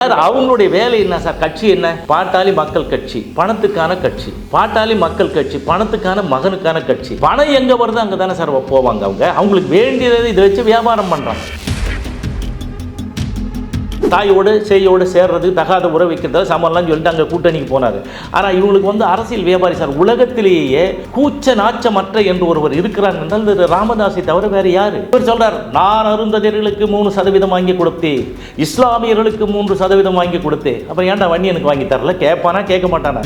Sir அவங்களுடைய வேலை என்ன சார்? கட்சி என்ன? பாட்டாளி மக்கள் கட்சி, பணத்துக்கான கட்சி. பாட்டாளி மக்கள் கட்சி பணத்துக்கான மகனுக்கான கட்சி. பணம் எங்க வருது அங்கே தானே சார் போவாங்க. அவங்களுக்கு வேண்டியது இதை வச்சு வியாபாரம் பண்றாங்க. தாயோடு செய்யோடு சேர்றது, தகாத உறவு வைக்கிறத சமம்லாம் சொல்லிட்டு அங்கே கூட்டணிக்கு போனார். ஆனால் இவங்களுக்கு அரசியல் வியாபாரி சார். உலகத்திலேயே கூச்ச நாச்சமற்ற என்று ஒருவர் இருக்கிறார் என்றால் ராமதாஸை தவிர வேறு யார்? இவர் சொல்றார், நான் அருந்ததியர்களுக்கு 3% வாங்கி கொடுத்தேன், இஸ்லாமியர்களுக்கு 3% வாங்கி கொடுத்தேன். அப்புறம் ஏன்டா வன்னியனுக்கு வாங்கி தரல? கேட்பானா கேட்க மாட்டானா?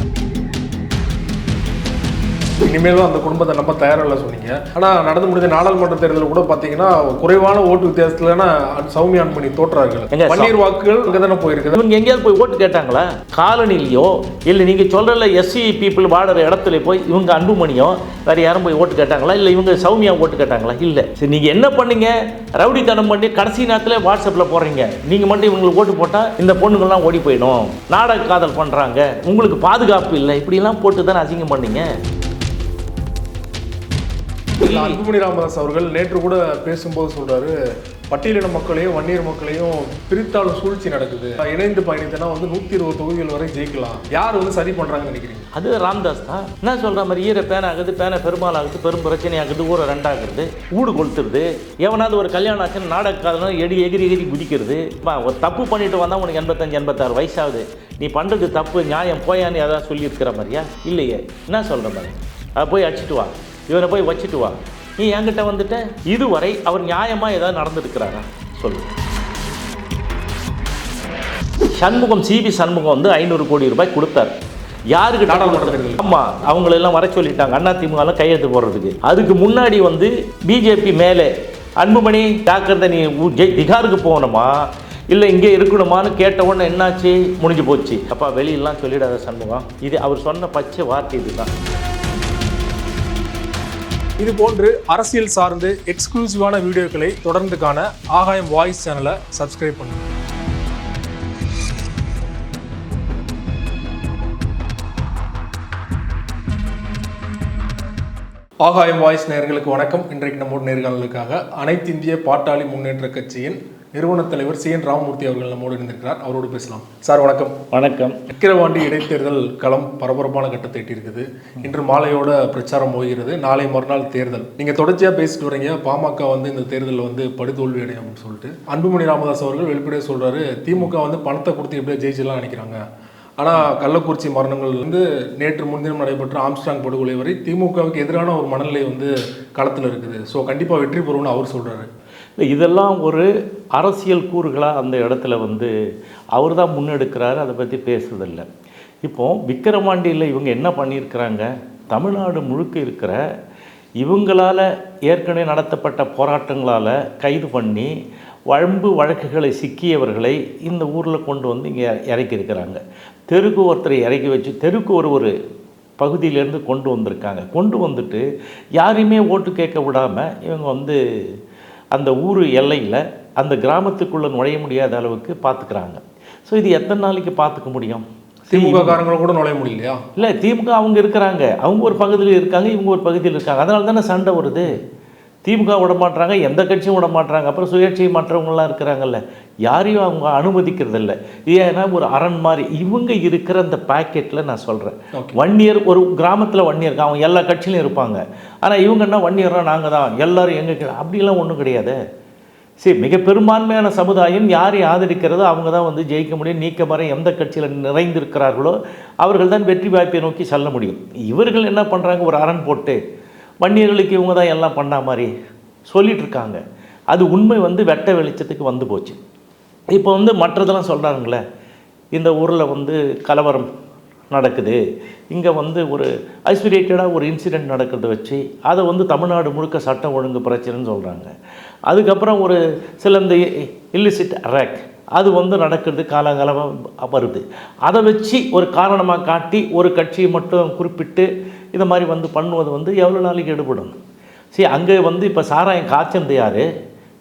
இனிமேல் தான் அந்த குடும்பத்தை நம்ம தயாரில்ல சொன்னீங்க. ஆனால் நடந்து முடிஞ்ச நாடாளுமன்ற தேர்தலில் கூட பார்த்தீங்கன்னா குறைவான ஓட்டு வித்தியாசத்துலனா சௌமியா அன்புமணி தோற்றார்கள். பன்னீர் வாக்குகள் இங்கே தானே போயிருக்குது. இவங்க எங்கேயாவது போய் ஓட்டு கேட்டாங்களா? காலனிலையோ இல்லை நீங்கள் சொல்கிறல எஸ்சி பீப்புள் வாடுற இடத்துல போய் இவங்க அன்புமணியோ வேறு யாரும் போய் ஓட்டு கேட்டாங்களா? இல்லை இவங்க சௌமியா ஓட்டு கேட்டாங்களா? இல்லை. சரி, நீங்கள் என்ன பண்ணீங்க? ரவுடித்தனம் பண்ணி கடைசி நேரத்தில் வாட்ஸ்அப்பில் போடுறீங்க. நீங்கள் மட்டும் இவங்களுக்கு ஓட்டு போட்டால் இந்த பொண்ணுங்கள்லாம் ஓடி போயிடும், நாடக காதல் பண்ணுறாங்க, உங்களுக்கு பாதுகாப்பு இல்லை, இப்படிலாம் போட்டு தானே அசிங்கம் பண்ணீங்க. அன்புமணி ராமதாஸ் அவர்கள் நேற்று கூட பேசும்போது சொல்றாரு, பட்டியலின மக்களையும் வன்னியர் மக்களையும் பிரித்தாலும் சூழ்ச்சி நடக்குது, இணைந்து பயணித்தனா 120 தொகுதிகள் வரை ஜெயிக்கலாம். யார் சரி பண்றாங்கன்னு நினைக்கிறீங்க? அது ராமதாஸ் தான். என்ன சொல்ற மாதிரி ஈர பேன ஆகுது, பேன பெருமாள் ஆகுது, பெரும் பிரச்சனை ஆகுது, ஊரை ரெண்டாகிறது, ஊடு கொளுத்துறது, எவனாவது ஒரு கல்யாணம் ஆச்சுன்னு நாடக காதலும் எகிரி குதிக்கிறது. ஒரு தப்பு பண்ணிட்டு வந்தா உனக்கு 85-86 வயசாகுது, நீ பண்றது தப்பு, நியாயம் போயான்னு ஏதாவது சொல்லியிருக்கிற மாதிரியா? இல்லையே. என்ன சொல்ற மாதிரி? அதை போய் அடிச்சுட்டு வா, இவரை போய் வச்சுட்டு வா, நீ என்கிட்ட வந்துட்ட. இதுவரை அவர் நியாயமா ஏதாவது நடந்துருக்கிறாரா சொல்லு. சண்முகம், சிபி சண்முகம் 500 கோடி ரூபாய் கொடுத்தார். யாருக்கு? நாடாளுமன்றத்தில். ஆமாம், அவங்களெல்லாம் வர சொல்லிட்டாங்க அதிமுக கையெழுத்து போடுறதுக்கு. அதுக்கு முன்னாடி பிஜேபி மேலே அன்புமணி டாக்டர் நீ திகாருக்கு போகணுமா இல்லை இங்கே இருக்கணுமான்னு கேட்ட உடனே என்னாச்சு? முடிஞ்சு போச்சு. அப்பா வெளியெல்லாம் சொல்லிடாத சண்முகம், இது அவர் சொன்ன பச்சை வார்த்தை. இதுதான். இது போன்று அரசியல் சார்ந்து எக்ஸ்க்ளூசிவான வீடியோக்களை தொடர்ந்து காண ஆகாயம் வாய்ஸ் சேனலை சப்ஸ்கிரைப் பண்ணுங்க. ஆகாயம் வாய்ஸ் நேயர்களுக்கு வணக்கம். இன்றைக்கு நம்மோட நேர்காணலுக்காக அனைத்து இந்திய பாட்டாளி முன்னேற்ற கட்சியின் நிறுவன தலைவர் CN ராமமூர்த்தி அவர்கள் நம்மோடு இருந்திருக்கிறார். அவரோடு பேசலாம். சார் வணக்கம். வணக்கம். விக்கிரவாண்டி இடைத்தேர்தல் களம் பரபரப்பான கட்டத்தை எட்டியிருக்குது. இன்று மாலையோட பிரச்சாரம் போகிறது, நாளை மறுநாள் தேர்தல். நீங்க தொடர்ச்சியா பேசிட்டு வரீங்க, பாமக இந்த தேர்தலில் படுதோல்வி அடையும் அப்படின்னு சொல்லிட்டு. அன்புமணி ராமதாஸ் அவர்கள் வெளிப்படையாக சொல்றாரு, திமுக பணத்தை கொடுத்து எப்படியா ஜெயிச்செல்லாம் நினைக்கிறாங்க. ஆனால் கள்ளக்குறிச்சி மரணங்கள் நேற்று முன்தினம் நடைபெற்ற ஆம்ஸ்ட்ராங் படுகொலை வரை திமுகவுக்கு எதிரான ஒரு மனநிலை களத்தில் இருக்குது. ஸோ கண்டிப்பாக வெற்றி பெறும்னு அவர் சொல்கிறாரு. இதெல்லாம் ஒரு அரசியல் கூறுகளாக அந்த இடத்துல அவர் தான் முன்னெடுக்கிறாரு. அதை பற்றி பேசுறதில்லை. இப்போது விக்கிரவாண்டியில் இவங்க என்ன பண்ணியிருக்கிறாங்க? தமிழ்நாடு முழுக்க இருக்கிற இவங்களால் ஏற்கனவே நடத்தப்பட்ட போராட்டங்களால் கைது பண்ணி வழம்பு வழக்குகளை சிக்கியவர்களை இந்த ஊரில் கொண்டு இங்கே இறக்கியிருக்கிறாங்க. தெருக்கு ஒருத்தரை இறக்கி வச்சு தெருக்கு ஒரு பகுதியிலேருந்து கொண்டு வந்திருக்காங்க. கொண்டு வந்துட்டு யாரையுமே ஓட்டு கேட்க விடாமல் இவங்க அந்த ஊர் எல்லையில் அந்த கிராமத்துக்குள்ளே நுழைய முடியாத அளவுக்கு பார்த்துக்கிறாங்க. ஸோ இது எத்தனை நாளைக்கு பார்த்துக்க முடியும்? திமுக காரங்களும் கூட நுழைய முடியலையா? இல்லை, திமுக அவங்க இருக்கிறாங்க, அவங்க ஒரு பகுதியில் இருக்காங்க, இவங்க ஒரு பகுதியில் இருக்காங்க. அதனால தானே சண்டை வருது. திமுக விட மாட்டுறாங்க, எந்த கட்சியும் விட மாட்டுறாங்க. அப்புறம் சுயேட்சை மற்றவங்களாம் இருக்கிறாங்கல்ல, யாரையும் அவங்க அனுமதிக்கிறதில்ல. ஏன்னா ஒரு அரண் மாதிரி இவங்க இருக்கிற அந்த பேக்கெட்டில் நான் சொல்கிறேன். வன்னியர் ஒரு கிராமத்தில் வன்னியர் அவங்க எல்லா கட்சியிலும் இருப்பாங்க. ஆனால் இவங்க என்ன வன்னியர்னா நாங்கள் தான் எல்லாரும் எங்கள் அப்படிலாம் ஒன்றும் கிடையாது. சரி, மிக பெரும்பான்மையான சமுதாயம் யாரை ஆதரிக்கிறதோ அவங்க தான் ஜெயிக்க முடியும். நீக்க மறை எந்த கட்சியில் நிறைந்திருக்கிறார்களோ அவர்கள் தான் வெற்றி வாய்ப்பை நோக்கி செல்ல முடியும். இவர்கள் என்ன பண்ணுறாங்க? ஒரு அரண் போட்டு வன்னியர்களுக்கு இவங்க தான் எல்லாம் பண்ண மாதிரி சொல்லிகிட்ருக்காங்க. அது உண்மை வெட்ட வெளிச்சத்துக்கு போச்சு. இப்போ மற்றதெல்லாம் சொல்கிறாங்களே, இந்த ஊரில் கலவரம் நடக்குது, இங்கே ஒரு ஐசோலேட்டடாக ஒரு இன்சிடெண்ட் நடக்கிறத வச்சு அதை தமிழ்நாடு முழுக்க சட்டம் ஒழுங்கு பிரச்சனைன்னு சொல்கிறாங்க. அதுக்கப்புறம் ஒரு சில இந்த இல்லிசிட் அராக் அது நடக்கிறது காலகாலமாக வருது. அதை வச்சு ஒரு காரணமாக காட்டி ஒரு கட்சியை மட்டும் குறிப்பிட்டு இதை மாதிரி பண்ணுவது எவ்வளோ நாளைக்கு எடுபடும்? சரி, அங்கே இப்போ சாராயம் காய்ச்சது யார்,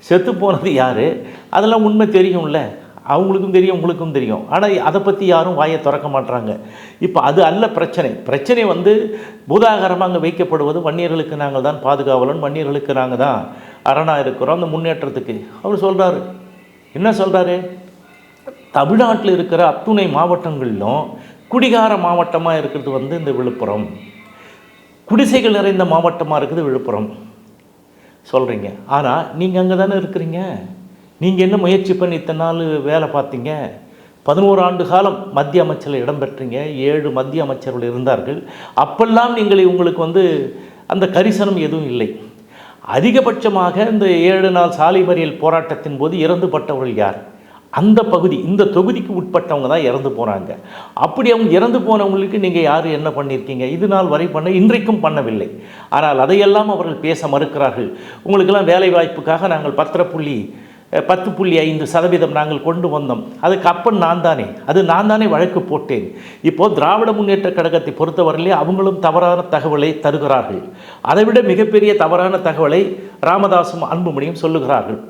செத்து போனது யார், அதெல்லாம் உண்மை தெரியும்ல, அவங்களுக்கும் தெரியும், உங்களுக்கும் தெரியும். ஆனால் அதை பற்றி யாரும் வாயை திறக்க மாட்டாங்க. இப்போ அது அல்ல பிரச்சனை. பிரச்சனை பூதாகரமாக அங்கே வைக்கப்படுவது வன்னியர்களுக்கு நாங்கள் தான் பாதுகாவலன், வன்னியர்களுக்கு நாங்கள் தான் அரணாக இருக்கிறோம் அந்த முன்னேற்றத்துக்கு. அவர் சொல்கிறாரு. என்ன சொல்கிறாரு? தமிழ்நாட்டில் இருக்கிற அத்துணை மாவட்டங்களிலும் குடிகார மாவட்டமாக இருக்கிறது வந்து இந்த விழுப்புரம், குடிசைகள் நிறைந்த மாவட்டமாக இருக்குது விழுப்புரம் சொல்கிறீங்க. ஆனால் நீங்கள் அங்கே தானே இருக்கிறீங்க. நீங்கள் என்ன முயற்சி பண்ணி இத்தனை நாள் வேலை பார்த்தீங்க? 11 ஆண்டு காலம் மத்திய அமைச்சரில் இடம் பெற்றீங்க. 7 மத்திய அமைச்சர்கள் இருந்தார்கள். அப்பெல்லாம் நீங்கள் உங்களுக்கு வந்து அந்த கரிசனம் எதுவும் இல்லை. அதிகபட்சமாக இந்த 7 நாள் சாலை மறியல் போராட்டத்தின் போது இறந்து பட்டவர்கள் யார்? அந்த பகுதி, இந்த தொகுதிக்கு உட்பட்டவங்க தான் இறந்து போகிறாங்க. அப்படி அவங்க இறந்து போனவங்களுக்கு நீங்கள் யார் என்ன பண்ணியிருக்கீங்க? இது நாள் வரை இன்றைக்கும் பண்ணவில்லை. ஆனால் அதையெல்லாம் அவர்கள் பேச மறுக்கிறார்கள். உங்களுக்கெல்லாம் வேலை வாய்ப்புக்காக நாங்கள் 10.5% நாங்கள் கொண்டு வந்தோம். அதுக்கு அப்பன் நான் தானே வழக்கு போட்டேன். இப்போது திராவிட முன்னேற்ற கழகத்தை பொறுத்தவரையிலே அவங்களும் தவறான தகவலை தருகிறார்கள். அதைவிட மிகப்பெரிய தவறான தகவலை ராமதாசும் அன்புமணியும் சொல்லுகிறார்கள்.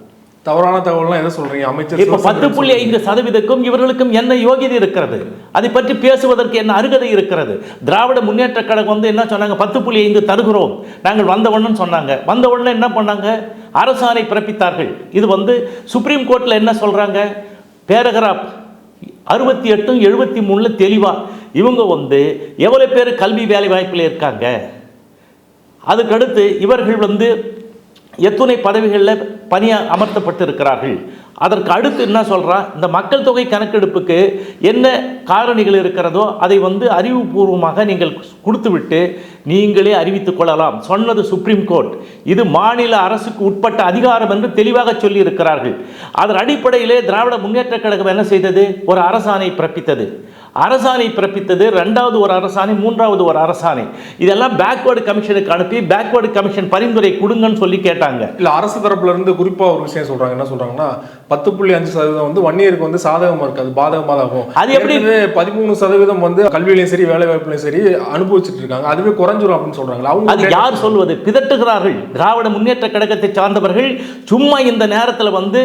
தவறான தகவல்லாம் எதை சொல்றீங்க? அமைச்சர் இப்போ 10.5%க்கும் இவர்களுக்கும் என்ன யோகியதை இருக்கிறது? அதை பற்றி பேசுவதற்கு என்ன அருகதை இருக்கிறது? திராவிட முன்னேற்ற கழகம் வந்து என்ன சொன்னாங்க? 10.5 தருகிறோம் நாங்கள் வந்தவுடனே சொன்னாங்க. வந்தவுடனே என்ன பண்ணாங்க? அரசாணை பிறப்பித்தார்கள். இது வந்து சுப்ரீம் கோர்ட்டில் என்ன சொல்கிறாங்க? பேராகிராஃப் 68 73 தெளிவாக இவங்க வந்து எவ்வளோ பேர் கல்வி வேலை வாய்ப்பில் இருக்காங்க, அதுக்கடுத்து இவர்கள் வந்து எத்துணை பதவிகளில் அமர்த்தப்பட்டு இருக்கிறார்கள். அதற்கு அடுத்து என்ன சொல்கிறா? இந்த மக்கள் தொகை கணக்கெடுப்புக்கு என்ன காரணிகள் இருக்கிறதோ அதை வந்து அறிவுபூர்வமாக நீங்கள் கொடுத்துவிட்டு நீங்களே அறிவித்துக் கொள்ளலாம் சொன்னது சுப்ரீம் கோர்ட். இது மாநில அரசுக்கு உட்பட்ட அதிகாரம் என்று தெளிவாக சொல்லி இருக்கிறார்கள். அதன் அடிப்படையிலே திராவிட முன்னேற்ற கழகம் என்ன செய்தது? ஒரு அரசாணை பிறப்பித்தது. ரெண்டாவது ஒரு அரசாணை, மூன்றாவது ஒரு அரசாணை. இதெல்லாம் பேக்வேர்டு கமிஷனுக்கு அனுப்பி பேக்வேர்டு கமிஷன் பரிந்துரை கொடுங்கன்னு சொல்லி கேட்டாங்க. இல்லை, அரசு தரப்புல இருந்து குறிப்பாக ஒரு விஷயம் சொல்றாங்க. என்ன சொல்றாங்கன்னா 10.5% வந்து வன்னியருக்கு வந்து சாதகமாக இருக்காது, பாதகமாக ஆகும். அது எப்படி 13% வந்து கல்வியிலையும் சரி வேலை வாய்ப்புலையும் சரி அனுபவிச்சுட்டு இருக்காங்க, அதுவே குறைஞ்சிரும் அப்படின்னு சொல்றாங்க. அவங்க அது யார் சொல்வது? பிதட்டுகிறார்கள். திராவிட முன்னேற்ற கழகத்தை சார்ந்தவர்கள் சும்மா இந்த நேரத்தில் வந்து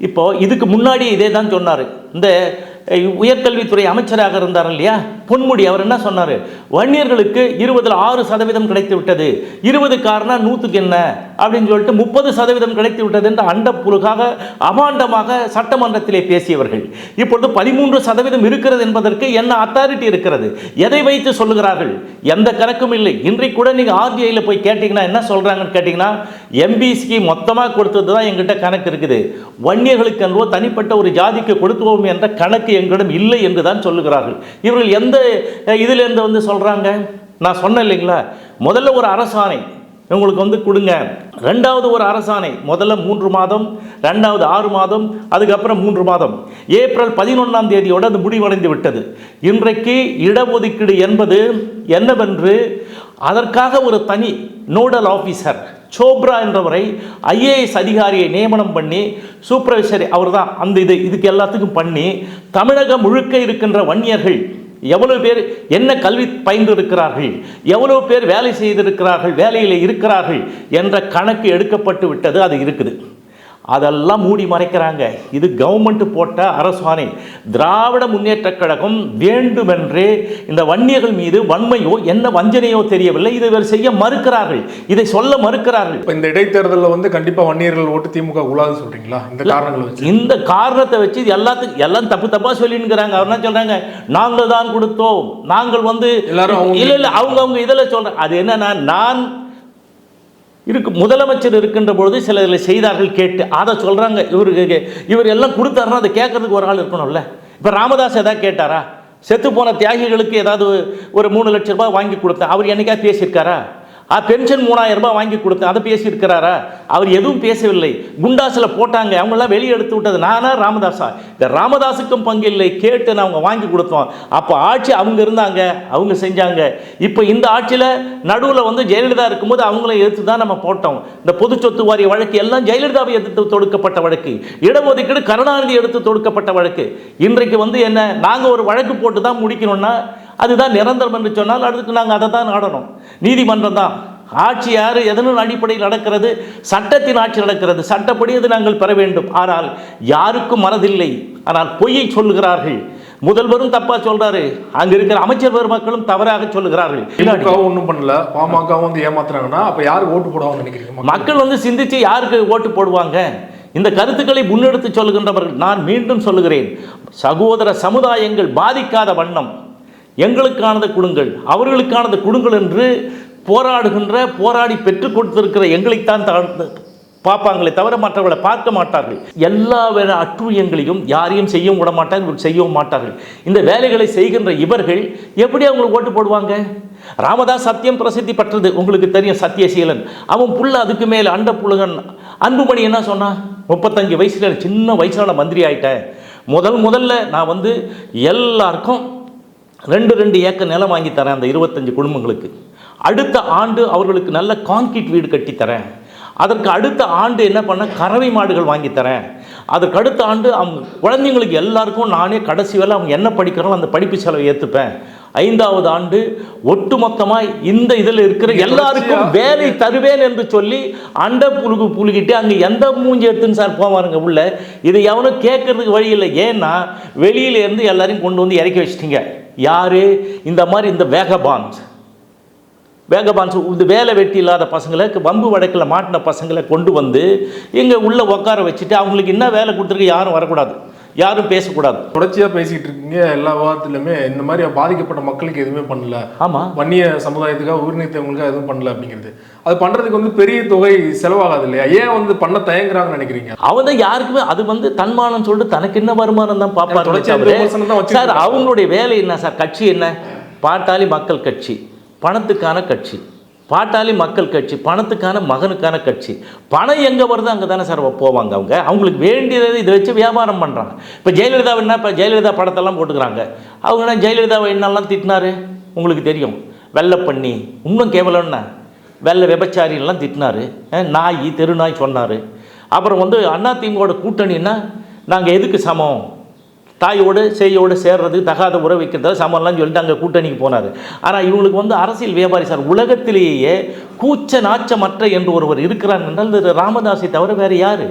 இப்போ இதுக்கு முன்னாடி இதே தான் சொன்னார். இந்த உயர்கல்வித்துறை அமைச்சராக இருந்தார் இல்லையா பொன்முடி, அவர் என்ன சொன்னார்? வன்னியர்களுக்கு 20ல் 6% கிடைத்து விட்டது, 20 காரணம் 100க்கு என்ன அப்படின்னு சொல்லிட்டு 30% கிடைத்து விட்டது என்று அண்டப்புழுகாக அபாண்டமாக சட்டமன்றத்திலே பேசியவர்கள் இப்பொழுது 13% இருக்கிறது என்பதற்கு என்ன அத்தாரிட்டி இருக்கிறது? எதை வைத்து சொல்லுகிறார்கள்? எந்த கணக்கும் இல்லை. இன்றைக்கு கூட நீங்கள் ஆர்டிஐயில் போய் கேட்டிங்கன்னா என்ன சொல்கிறாங்கன்னு கேட்டிங்கன்னா, எம்பிசிக்கு மொத்தமாக கொடுத்தது தான் எங்கிட்ட கணக்கு இருக்குது, வன்னியர்களுக்கு என்றோ தனிப்பட்ட ஒரு ஜாதிக்கு கொடுத்துவோம் என்ற கணக்கு எங்களிடம் இல்லை என்று தான் சொல்லுகிறார்கள். இவர்கள் எந்த இதிலிருந்து வந்து சொல்றாங்க? நான் சொன்னேன் இல்லைங்களா, முதல்ல ஒரு அரசாணை உங்களுக்கு வந்து கொடுங்க, ரெண்டாவது ஒரு அரசாணை, முதல்ல 3 மாதம், ரெண்டாவது 6 மாதம், அதுக்கப்புறம் 3 மாதம். ஏப்ரல் 11ஆம் தேதியோடு அது முடிவடைந்து விட்டது. இன்றைக்கு இடஒதுக்கீடு என்பது என்னவென்று அதற்காக ஒரு தனி நோடல் ஆஃபீஸர் சோப்ரா என்றவரை ஐஏஎஸ் அதிகாரியை நியமனம் பண்ணி சூப்பர்வைசர் அவர் தான் அந்த இதுக்கு எல்லாத்துக்கும் பண்ணி தமிழகம் முழுக்க இருக்கின்ற வன்னியர்கள் எவ்வளவு பேர் என்ன கல்வி பயின்று இருக்கிறார்கள், எவ்வளவு பேர் வேலை செய்திருக்கிறார்கள், வேலையில் இருக்கிறார்கள் என்ற கணக்கு எடுக்கப்பட்டு விட்டது. அது இருக்குது. அதெல்லாம் மூடி மறைக்கிறாங்க. இது கவர்மெண்ட் போட்ட அரசாணை. திராவிட முன்னேற்ற கழகம் வேண்டுமென்றே இந்த வன்னியர்கள் மீது வன்மையோ என்ன வஞ்சனையோ தெரியவில்லை, இதை செய்ய மறுக்கிறார்கள், இதை சொல்ல மறுக்கிறார்கள். இந்த இடைத்தேர்தலில் வந்து கண்டிப்பாக வன்னியர்கள் ஓட்டு திமுக உலாது சொல்றீங்களா? இந்த காரணங்களை வச்சு, இந்த காரணத்தை வச்சு எல்லாம் தப்பா சொல்லினுங்கிறாங்க. அவர் என்ன சொல்றாங்க? நாங்கள் தான் கொடுத்தோம், நாங்கள் வந்து எல்லாரும் இல்ல அவங்க இதில் சொல்ற அது என்னன்னா, நான் முதலமைச்சர் இருக்கின்ற பொழுது சில இதில் செய்தார்கள் கேட்டு அதை சொல்கிறாங்க. இவர் எல்லாம் கொடுத்தாருன்னா அதை கேட்கறதுக்கு ஒரு ஆள் இருக்கணும்ல. இப்போ ராமதாஸ் எதாவது கேட்டாரா? செத்து போன தியாகிகளுக்கு ஏதாவது ஒரு 3 லட்சம் ரூபாய் வாங்கி கொடுத்தேன், அவர் என்னைக்கா பேசியிருக்காரா? பென்ஷன் 3000 ரூபாய் வாங்கி கொடுத்தேன், அதை பேசியிருக்கிறாரா? அவர் எதுவும் பேசவில்லை. குண்டாசில் போட்டாங்க, அவங்களாம் வெளியே எடுத்து விட்டது நானா ராமதாஸா? இந்த ராமதாஸுக்கும் பங்கு இல்லை. கேட்டு நான் அவங்க வாங்கி கொடுத்தோம். அப்போ ஆட்சி அவங்க இருந்தாங்க, அவங்க செஞ்சாங்க. இப்போ இந்த ஆட்சியில் நடுவில் வந்து ஜெயலலிதா இருக்கும்போது அவங்கள எதிர்த்து தான் நம்ம போட்டோம். இந்த பொது சொத்து வாரிய வழக்கு எல்லாம் ஜெயலலிதாவை எதிர்த்து தொடுக்கப்பட்ட வழக்கு, இடஒதுக்கீடு கருணாநிதி எடுத்து தொடுக்கப்பட்ட வழக்கு. இன்றைக்கு வந்து என்ன, நாங்கள் ஒரு வழக்கு போட்டு தான் முடிக்கணும்னா அதுதான் நிரந்தரம் என்று சொன்னால் அதுக்கு நாங்கள் அதை தான் நாடணும். நீதிமன்றம் தான் ஆட்சி. யார் எதனும் அடிப்படையில் நடக்கிறது? சட்டத்தின் ஆட்சி நடக்கிறது. சட்டப்படி அது நாங்கள் பெற வேண்டும். ஆனால் யாருக்கும் மனதில்லை. ஆனால் பொய்யை சொல்லுகிறார்கள். முதல்வரும் தப்பா சொல்றாரு, அங்க இருக்கிற அமைச்சர் பெருமக்களும் தவறாக சொல்லுகிறார்கள். ஒன்றும் பண்ணல, பாமக வந்து ஏமாத்துறாங்கன்னா அப்ப யாருக்கு ஓட்டு போடுவாங்கன்னு நினைக்கிறீங்க? மக்கள் வந்து சிந்திச்சு யாருக்கு ஓட்டு போடுவாங்க? இந்த கருத்துக்களை முன்னெடுத்து சொல்லுகின்றவர்கள், நான் மீண்டும் சொல்லுகிறேன், சகோதர சமுதாயங்கள் பாதிக்காத வண்ணம் எங்களுக்கானது கொடுங்கள், அவர்களுக்கானது கொடுங்கள் என்று போராடி பெற்றுக் கொடுத்திருக்கிற எங்களைத்தான் பார்ப்பாங்களே தவிர மற்றவர்களை பார்க்க மாட்டார்கள். எல்லா அட்டுழியங்களையும் யாரையும் செய்யவும் விட மாட்டார்கள், செய்யவும் மாட்டார்கள். இந்த வேலைகளை செய்கின்ற இவர்கள் எப்படி அவங்களுக்கு ஓட்டு போடுவாங்க? ராமதாஸ் சத்தியம் பிரசித்தி பெற்றது, உங்களுக்கு தெரியும். சத்தியசீலன் அவன் புள்ள அதுக்கு மேலே அண்ட புலகன். அன்புமணி என்ன சொன்னான்? 35 வயசுல சின்ன வயசான மந்திரி ஆயிட்டேன். முதல்ல நான் எல்லாருக்கும் 2 ஏக்கர் நிலம் வாங்கி தரேன் அந்த 25 குடும்பங்களுக்கு. அடுத்த ஆண்டு அவர்களுக்கு நல்ல கான்கிரீட் வீடு கட்டித்தரேன். அதற்கு அடுத்த ஆண்டு என்ன பண்ண, கறவை மாடுகள் வாங்கித்தரேன். அதற்கு அடுத்த ஆண்டு அவங்க குழந்தைங்களுக்கு எல்லாருக்கும் நானே கடைசி வேலை அவங்க என்ன படிக்கிறாங்களோ அந்த படிப்பு செலவை ஏற்றுப்பேன். 5வது ஆண்டு ஒட்டுமொத்தமாக இந்த இதில் இருக்கிற எல்லாருக்கும் வேலை தருவேன் என்று சொல்லி அண்ட புழுகிட்டு அங்கே எந்த மூஞ்சி எடுத்துன்னு சார் போவாருங்க உள்ள. இதை எவனும் கேட்கறதுக்கு வழி இல்லை. ஏன்னா வெளியிலேருந்து எல்லாரையும் கொண்டு வந்து இறக்கி வச்சிட்டிங்க. யார்? இந்த மாதிரி இந்த வேகபான்ஸ் இந்த வேலை வெட்டி இல்லாத பசங்களை, வம்பு வழக்கில் மாட்டின பசங்களை கொண்டு வந்து இங்கே உள்ளே உட்கார வச்சுட்டு அவங்களுக்கு என்ன வேலை கொடுத்துருக்கு, யாரும் வரக்கூடாது, யாரும் பேசக்கூடாது. தொடர்ச்சியாக பேசிக்கிட்டு இருக்கீங்க. எல்லா விவாதத்திலுமே இந்த மாதிரி பாதிக்கப்பட்ட மக்களுக்கு எதுவுமே பண்ணல, ஆமாம், வன்னிய சமுதாயத்துக்காக உயிர்நீத்தவங்களுக்காக எதுவும் பண்ணல அப்படிங்கிறது. அது பண்ணுறதுக்கு பெரிய தொகை செலவாகாது இல்லையா? ஏன் பண்ண தயங்குறாங்கன்னு நினைக்கிறீங்க? அவன் தான் யாருக்குமே அது தன்மானம் சொல்லிட்டு தனக்கு என்ன வருமானம் தான் பார்ப்பாங்க சார். அவங்களுடைய வேலை என்ன சார்? கட்சி என்ன? பாட்டாளி மக்கள் கட்சி, பணத்துக்கான கட்சி. பாட்டாளி மக்கள் கட்சி பணத்துக்கான, மகனுக்கான கட்சி. பணம் எங்கே வருதோ அங்கே தானே சார் போவாங்க. அவங்களுக்கு வேண்டியது இதை வச்சு வியாபாரம் பண்ணுறாங்க. இப்போ ஜெயலலிதா என்ன, இப்போ ஜெயலலிதா படத்தெல்லாம் போட்டுக்கிறாங்க. அவங்க என்ன ஜெயலலிதாவை என்னெல்லாம் திட்டினாரு உங்களுக்கு தெரியும். வெள்ளை பண்ணி, இன்னும் கேவலம்னா வெள்ளை விபச்சாரியெல்லாம் திட்டினாரு, நாய் தெருநாய் சொன்னார். அப்புறம் அதிமுகவோட கூட்டணின்னா நாங்கள் எதுக்கு சமம், தாயோடு செய்யோடு சேர்றது, தகாத உறவு வைக்கிறத சமம்லாம் சொல்லிட்டு அங்கே கூட்டணிக்கு போனார். ஆனால் இவங்களுக்கு அரசியல் வியாபாரி சார். உலகத்திலேயே கூச்ச நாச்சமற்ற என்று ஒருவர் இருக்கிறார் என்றால் ராமதாஸை தவிர வேறு யார்?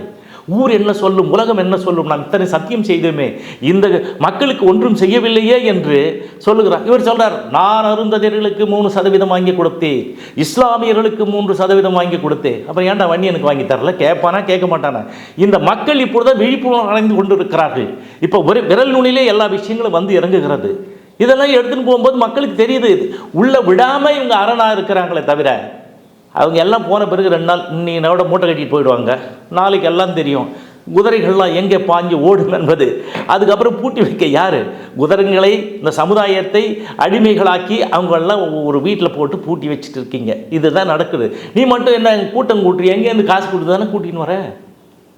ஊர் என்ன சொல்லும், உலகம் என்ன சொல்லும், நான் இத்தனை சத்தியம் செய்தோமே, இந்த மக்களுக்கு ஒன்றும் செய்யவில்லையே என்று சொல்லுகிறார். இவர் சொல்றார், நான் அருந்ததியர்களுக்கு 3% வாங்கி கொடுத்தேன், இஸ்லாமியர்களுக்கு 3% வாங்கி கொடுத்தேன். அப்புறம் ஏன்டா வன்னியனுக்கு வாங்கி தரல? கேட்பானா கேட்க மாட்டானா? இந்த மக்கள் இப்பொழுது விழிப்புணர்வு அடைந்து கொண்டு இருக்கிறார்கள். இப்போ ஒரு விரல் நுனியிலே எல்லா விஷயங்களும் இறங்குகிறது. இதெல்லாம் எடுத்துன்னு போகும்போது மக்களுக்கு தெரியுது, உள்ள விடாமல் இவங்க அரணாக இருக்கிறாங்களே தவிர அவங்க எல்லாம் போன பிறகு 2 நாள் இன்னையோட மூட்டை கட்டிட்டு போயிடுவாங்க. நாளைக்கு எல்லாம் தெரியும் குதிரைகள்லாம் எங்கே பாஞ்சு ஓடும் என்பது. அதுக்கப்புறம் பூட்டி வைக்க யார்? குதிரைகளை, இந்த சமுதாயத்தை அடிமைகளாக்கி அவங்களெல்லாம் ஒரு வீட்டில் போட்டு பூட்டி வச்சுட்டு இருக்கீங்க. இதுதான் நடக்குது. நீ மட்டும் என்ன கூட்டம் கூட்டுறீ, எங்கேருந்து காசு கொடுத்து தானே கூட்டின்னு வர?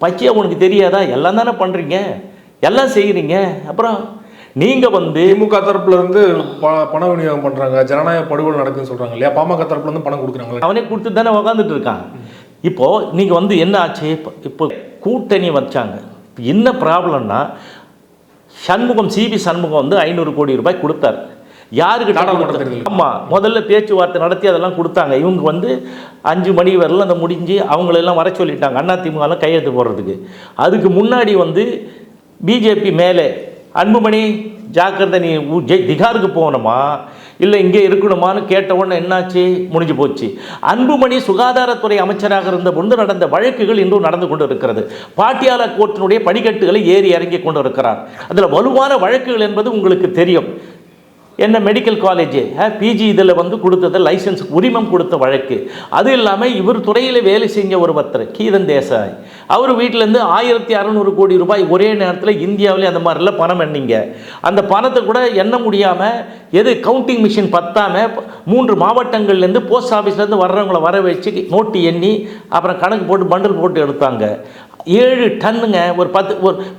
பச்சையாக உனக்கு தெரியாதா? எல்லாம் தானே பண்ணுறீங்க, எல்லாம் செய்கிறீங்க. அப்புறம் நீங்கள் திமுக தரப்புல இருந்து பண விநியோகம் பண்றாங்க, ஜனநாயக படுகொலை நடக்குதுன்னு சொல்றாங்க இல்லையா? பாமக தரப்புல இருந்து பணம் கொடுக்குறாங்க, அவனே கொடுத்து தானே உக்காந்துட்டு இருக்கான். இப்போ நீங்க என்ன ஆச்சு? இப்போ கூட்டணி வச்சாங்க. என்ன ப்ராப்ளம்னா, சண்முகம், சிபி சண்முகம் 500 கோடி ரூபாய் கொடுத்தார். யாருக்கு? ஆமாம், முதல்ல பேச்சுவார்த்தை நடத்தி அதெல்லாம் கொடுத்தாங்க. இவங்க 5 மணி வரலாம் அந்த முடிஞ்சு அவங்களெல்லாம் வர சொல்லிட்டாங்க அதிமுகலாம் கையெழுத்து போடுறதுக்கு. அதுக்கு முன்னாடி பிஜேபி மேலே அன்புமணி ஜாக்கிரதை, நீ திகாருக்கு போகணுமா இல்லை இங்கே இருக்கணுமான்னு கேட்ட உடனே என்னாச்சு? முடிஞ்சு போச்சு. அன்புமணி சுகாதாரத்துறை அமைச்சராக இருந்த பொழுது நடந்த வழக்குகள் இன்றும் நடந்து கொண்டு இருக்கிறது. பாட்டியாலா கோர்ட்டினுடைய படிக்கட்டுகளை ஏறி இறங்கி கொண்டு இருக்கிறார். அதில் வலுவான வழக்குகள் என்பது உங்களுக்கு தெரியும். என்ன மெடிக்கல் காலேஜ் பிஜி இதில் கொடுத்தது, லைசன்ஸ் உரிமம் கொடுத்த வழக்கு. அது இல்லாமல் இவர் துறையில் வேலை செஞ்ச ஒருத்தர் கீதன் தேசாய், அவர் வீட்டிலேருந்து 1600 கோடி ரூபாய் ஒரே நேரத்தில் இந்தியாவிலே அந்த மாதிரிலாம் பணம் எண்ணிங்க. அந்த பணத்தை கூட எண்ண முடியாமல் கவுண்டிங் மிஷின் பத்தாமல் 3 மாவட்டங்கள்லேருந்து போஸ்ட் ஆஃபீஸ்லேருந்து வர்றவங்கள வர வச்சு நோட்டு எண்ணி அப்புறம் கணக்கு போட்டு பண்டில் போட்டு எடுத்தாங்க. 7 டன்னுங்க. ஒரு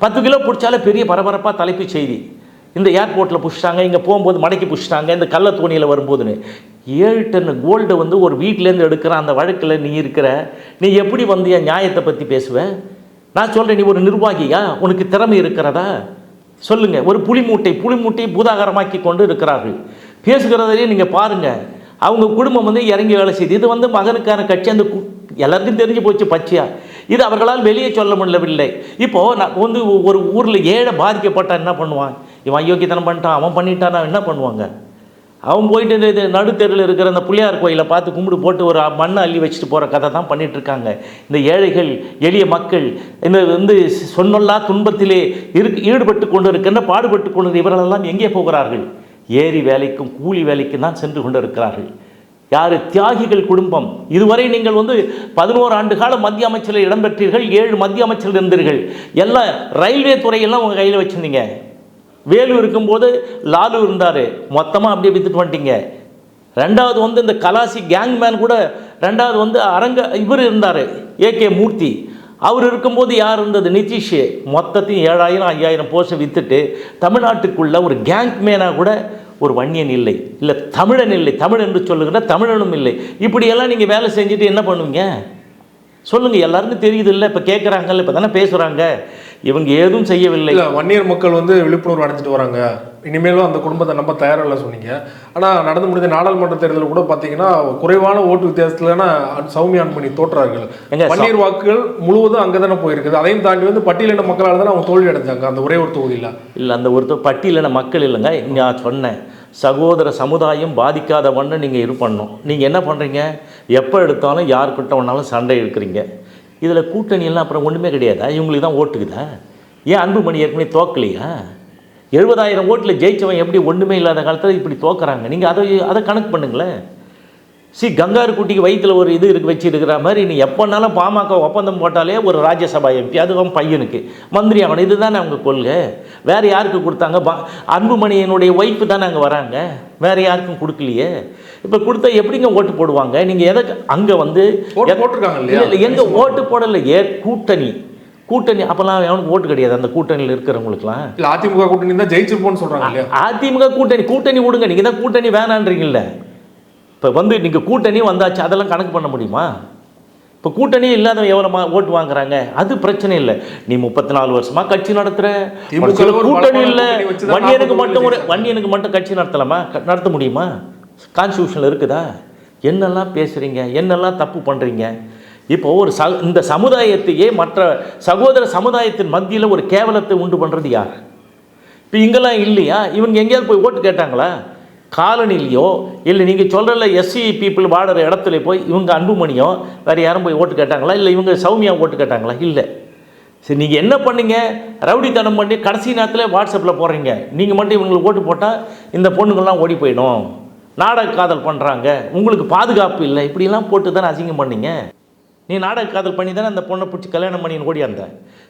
10 கிலோ பிடிச்சாலே பெரிய பரபரப்பாக தலைப்பு செய்தி. இந்த ஏர்போர்ட்டில் புஷ்டாங்க, இங்கே போகும்போது மடக்கி புஷ்டாங்க, இந்த கள்ள தோணியில் வரும்போதுன்னு 7 டன் கோல்டு ஒரு வீட்டிலேருந்து எடுக்கிற அந்த வழக்கில் நீ இருக்கிற, நீ எப்படி என் நியாயத்தை பற்றி பேசுவேன்? நான் சொல்கிறேன், நீ ஒரு நிர்வாகியா? உனக்கு திறமை இருக்கிறதா? சொல்லுங்கள். ஒரு புலிமூட்டை பூதாகரமாக்கி கொண்டு இருக்கிறார்கள். பேசுகிறதையே நீங்கள் பாருங்கள். அவங்க குடும்பம் இறங்கி வேலை செய்யுது. இது மகனுக்கான கட்சி. அந்த எல்லாருக்கும் தெரிஞ்சு போச்சு பச்சையா. இது அவர்களால் வெளியே சொல்ல முடியவில்லை. இப்போது நான் ஒரு ஊரில் ஏழை பாதிக்கப்பட்டால் என்ன பண்ணுவான்? இவன் அயோக்கியத்தனம் பண்ணிட்டான், அவன் பண்ணிட்டானா என்ன பண்ணுவாங்க? அவன் போயிட்டு இது நடுத்தெருவில் இருக்கிற அந்த பிள்ளையார் கோயிலை பார்த்து கும்பிடு போட்டு ஒரு மண்ணை அள்ளி வச்சுட்டு போகிற கதை தான் பண்ணிகிட்ருக்காங்க. இந்த ஏழைகள் எளிய மக்கள் இந்த சொன்னொல்லா துன்பத்திலே ஈடுபட்டு கொண்டு இருக்கின்ற பாடுபட்டு கொண்டு இவர்களெல்லாம் எங்கே போகிறார்கள்? ஏரி வேலைக்கும் கூலி வேலைக்கும் தான் சென்று கொண்டு இருக்கிறார்கள். யார்? தியாகிகள் குடும்பம். இதுவரை நீங்கள் 11 ஆண்டு காலம் மத்திய அமைச்சரில் இடம்பெற்றீர்கள், 7 மத்திய அமைச்சர் இருந்தீர்கள், எல்லாம் ரயில்வே துறையெல்லாம் உங்கள் கையில் வச்சுருந்தீங்க. வேலு இருக்கும்போது லாலு இருந்தார், மொத்தமாக அப்படியே வித்துட்டு வந்துட்டீங்க. ரெண்டாவது இந்த கலாசி கேங்மேன் கூட ரெண்டாவது இவர் இருந்தார், ஏகே மூர்த்தி. அவர் இருக்கும்போது யார் இருந்தது? நிதிஷ். மொத்தத்தையும் 7000 5000 போஸ்ட்டை விற்றுட்டு தமிழ்நாட்டுக்குள்ள ஒரு கேங்மேனாக கூட ஒரு வன்னியன் இல்லை, இல்லை தமிழன் இல்லை, தமிழ் என்று சொல்லுகிற தமிழனும் இல்லை. இப்படியெல்லாம் நீங்கள் வேலை செஞ்சுட்டு என்ன பண்ணுவீங்க சொல்லுங்கள்? எல்லாருக்கும் தெரியுது இல்லை? இப்போ கேட்குறாங்கல்ல, இப்போ தானே பேசுகிறாங்க. இவங்க ஏதும் செய்யவில்லை. வன்னியர் மக்கள் விழிப்புணர்வு அடைஞ்சிட்டு வராங்க. இனிமேலும் அந்த குடும்பத்தை நம்ப தயாரில்லை சொன்னீங்க. ஆனால் நடந்து முடிந்த நாடாளுமன்ற தேர்தலில் கூட பார்த்தீங்கன்னா குறைவான ஓட்டு வித்தியாசத்துலனா சௌமியா அன்புமணி தோற்றார்கள். வன்னியர் வாக்குகள் முழுவதும் அங்கே தானே போயிருக்குது. அதையும் தாண்டி பட்டியலின மக்களால் தானே அவங்க தோல்வி அடைஞ்சாங்க அந்த ஒரே ஒரு தொகுதியில். இல்லை, அந்த ஒரு பட்டியலின மக்கள் இல்லைங்க. நான் சொன்னேன், சகோதர சமுதாயம் பாதிக்காத வண்ணம் நீங்கள் இது பண்ணணும். நீங்கள் என்ன பண்ணுறீங்க? எப்போ எடுத்தாலும் யாருக்கிட்ட ஒன்றாலும் சண்டை எடுக்கிறீங்க. இதில் கூட்டணி எல்லாம் அப்புறம் ஒன்றுமே கிடையாதா? இவங்களுக்கு தான் ஓட்டுக்குதா? ஏன் அன்புமணி ஏற்கனவே தோக்கலையா? 70000 ஓட்டில் ஜெயிச்சவன் எப்படி ஒன்றுமே இல்லாத காலத்தில் இப்படி தோக்குறாங்க? நீங்கள் அதை கணக்கு பண்ணுங்களேன். கங்காரு குட்டிக்கு வயிற்றில் ஒரு இது வச்சுருக்கிற மாதிரி நீ எப்போனாலும் பாமக ஒப்பந்தம் போட்டாலே ஒரு ராஜ்யசபா எம்பி, அதுவும் பையனுக்கு மந்திரி ஆகணும். இதுதானே அவங்க கொள்கை. வேறு யாருக்கு கொடுத்தாங்க? அன்புமணியினுடைய ஒய்ஃபு தானே அங்கே வராங்க, வேறு யாருக்கும் கொடுக்கலையே. இப்போ கொடுத்தா எப்படிங்க ஓட்டு போடுவாங்க? நீங்கள் எதை அங்கே போட்டிருக்காங்க இல்லையா? எங்கே ஓட்டு போடலை? கூட்டணி அப்போல்லாம் அவனுக்கு ஓட்டு கிடையாது அந்த கூட்டணியில் இருக்கிறவங்களுக்குலாம். இல்லை, அதிமுக கூட்டணி தான் ஜெயிச்சிருப்போம்னு சொல்கிறாங்க இல்லையா? அதிமுக கூட்டணி விடுங்க, நீங்கள் தான் கூட்டணி வேணான்றீங்கல்ல. இப்போ நீங்கள் கூட்டணி வந்தாச்சு, அதெல்லாம் கணக்கு பண்ண முடியுமா? இப்போ கூட்டணி இல்லாத எவ்வளோ ஓட்டு வாங்குறாங்க, அது பிரச்சனை இல்லை. நீ 34 வருஷமாக கட்சி நடத்துகிற, கூட்டணி இல்லை, வன்னியனுக்கு மட்டும் கட்சி நடத்தலாமா? நடத்த முடியுமா? கான்ஸ்டியூஷனில் இருக்குதா? என்னெல்லாம் பேசுகிறீங்க, என்னெல்லாம் தப்பு பண்ணுறீங்க? இப்போது இந்த சமுதாயத்தையே மற்ற சகோதர சமுதாயத்தின் மத்தியில் ஒரு கேவலத்தை உண்டு பண்ணுறது யார்? இப்போ இங்கெல்லாம் இல்லையா? இவங்க எங்கேயாவது போய் ஓட்டு கேட்டாங்களா? காலனிலையோ இல்லை நீங்கள் சொல்கிறல எஸ்சி பீப்புள் வாடுற இடத்துல போய் இவங்க அன்புமணியோ வேறு யாரும் போய் ஓட்டு கேட்டாங்களா? இல்லை இவங்க சௌமியா ஓட்டு கேட்டாங்களா? இல்லை. சரி, நீங்கள் என்ன பண்ணீங்க? ரவுடித்தனம் பண்ணி கடைசி நேரத்தில் வாட்ஸ்அப்பில் போடுறீங்க. நீங்கள் மட்டும் இவங்களுக்கு ஓட்டு போட்டால் இந்த பொண்ணுங்கள்லாம் ஓடி போயிடும், நாடக காதல் பண்ணுறாங்க, உங்களுக்கு பாதுகாப்பு இல்லை, இப்படிலாம் போட்டு தானே அசிங்கம் பண்ணீங்க. நீ நாடக காதல் பண்ணி தானே அந்த பொண்ணை பிடிச்சி கல்யாணம் பண்ணின்னு ஓடியாந்த.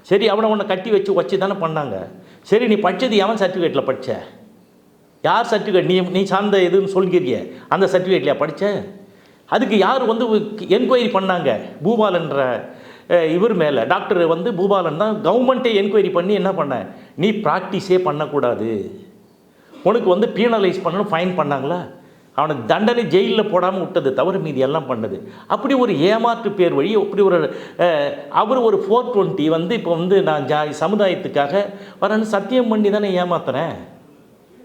சரி, அவனை உன்னை கட்டி வச்சு தானே பண்ணாங்க. சரி, நீ படித்தது எவன் சர்டிஃபிகேட்டில் படித்த? யார் சர்டிஃபிகேட்? நீ சார்ந்த எதுன்னு சொல்கிறிய அந்த சர்டிஃபிகேட்லையா படித்த? அதுக்கு யார் என்கொயரி பண்ணாங்க? பூபாலன்ற இவர் மேலே டாக்டர் பூபாலன் தான் கவர்மெண்ட்டே என்கொயரி பண்ணி என்ன பண்ண, நீ ப்ராக்டிஸே பண்ணக்கூடாது, உனக்கு பீனலைஸ் பண்ணணும், ஃபைன் பண்ணாங்களா? அவனை தண்டனை ஜெயிலில் போடாமல் விட்டது தவிர மீதி எல்லாம் பண்ணது. அப்படி ஒரு ஏமாற்று பேர் வழி, அப்படி அவர் ஒரு 420 இப்போ நான் சமுதாயத்துக்காக வரேன்னு சத்தியம் பண்ணி தானே ஏமாத்துறேன்.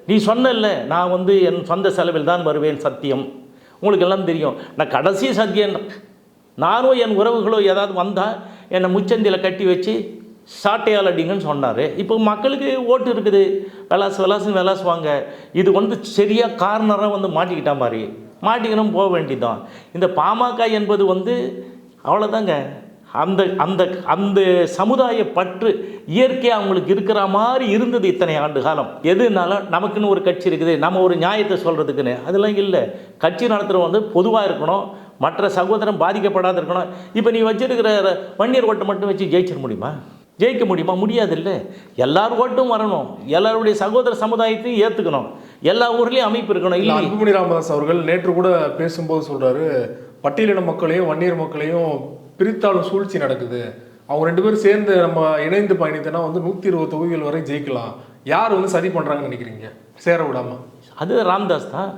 நீ சொன்னல, நான் என் சொந்த செலவில் தான் வருவேன், சத்தியம் உங்களுக்கு எல்லாம் தெரியும். நான் கடைசி சத்தியம், நானும் என் உறவுகளோ ஏதாவது வந்தால் என்னை முச்சந்தியில் கட்டி வச்சு சாட்டையால் அடிங்கன்னு சொன்னார். இப்போ மக்களுக்கு ஓட்டு இருக்குது, விளாசுன்னு விளாசுவாங்க. இது சரியாக கார்னராக மாட்டிக்கிட்டா மாதிரி மாட்டிக்கணும், போக வேண்டியதான். இந்த பாமக என்பது அவ்வளோதாங்க. அந்த அந்த அந்த சமுதாய பற்று இயற்கையாக அவங்களுக்கு இருக்கிற மாதிரி இருந்தது இத்தனை ஆண்டு காலம். எதுனாலும் நமக்குன்னு ஒரு கட்சி இருக்குது, நம்ம ஒரு நியாயத்தை சொல்கிறதுக்குன்னு, அதெல்லாம் இல்லை. கட்சி நடத்துகிறவங்க பொதுவாக இருக்கணும், மற்ற சகோதரம் பாதிக்கப்படாத இருக்கணும். இப்போ நீ வச்சிருக்கிற வன்னியர் ஓட்டை மட்டும் வச்சு ஜெயிச்சிட முடியுமா? ஜெயிக்க முடியுமா? முடியாது. இல்லை, எல்லார் ஓட்டும் வரணும், எல்லாருடைய சகோதர சமுதாயத்தையும் ஏற்றுக்கணும், எல்லா ஊர்லேயும் அமைப்பு இருக்கணும். இல்லை, அன்புமணி ராமதாஸ் அவர்கள் நேற்று கூட பேசும்போது சொல்கிறாரு, பட்டியலின மக்களையும் வன்னியர் மக்களையும் பிரித்தாலும் சூழ்ச்சி நடக்குது, அவங்க 2 பேரும் சேர்ந்து நம்ம இணைந்து பயணித்தனா 120 தொகுதிகள் வரை ஜெயிக்கலாம். யார் சதி பண்ணுறாங்கன்னு நினைக்கிறீங்க சேர விடாமல்? அது ராமதாஸ் தான்.